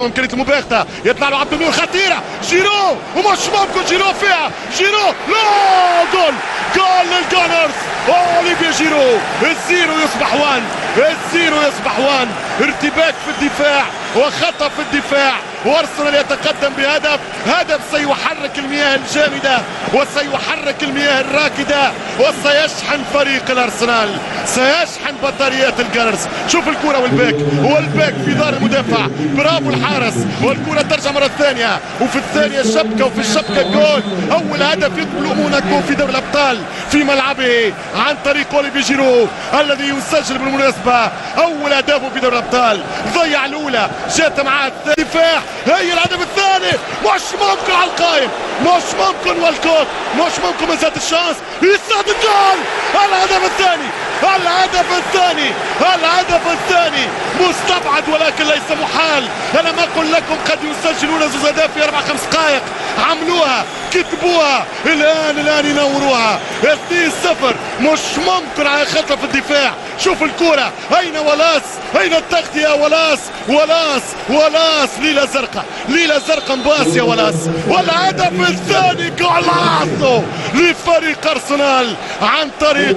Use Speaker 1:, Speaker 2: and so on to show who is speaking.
Speaker 1: إمكانية المباغتة، يطلع له عبد النور، خطيرة جيرو ومش ممكن جيرو فيها، جيرو لا جول، جول للجانرز. اوليفيا جيرو، الزيرو يصبح وان، الزيرو يصبح وان. ارتباك في الدفاع وخطأ في الدفاع، وارسنال يتقدم بهدف، هدف سيحرك المياه الجامدة وسيحرك المياه الراكدة وسيشحن فريق الارسنال، سيشحن بطاريات الجانرز. شوف الكرة والباك، والباك في دار المدافع، برافو الحارس، والكرة ترجع مرة ثانية، وفي الثانية شبكة، وفي الشبكة جول. أول هدف يقبل موناكو في دوري الأبطال في ملعبه عن طريق اوليفي جيرو الذي يسجل بالمناسبة أول أهدافه في دوري الأبطال. ضيع الأولى، جات معاه الدفاع، هي الهدف الثاني، مش ممكن على القائم، مش ممكن، والكوت مش ممكن، ما زادت الشانس، يصعد الجول. الهدف الثاني، الهدف الثاني، الهدف الثاني مستبعد ولكن ليس محال. انا ما اقول لكم قد يسجلون زوج اهداف في 4-5 دقائق، عملوها، كتبوها، الان ينوروها. 2-0 مش ممكن على خطأ في الدفاع. شوف الكرة، اين ولاس، اين التغطية يا ولاس، ولاس ليلة زرقاء، ليلة زرقاء مباس يا ولاس. والهدف الثاني جولازو لفريق ارسنال عن طريق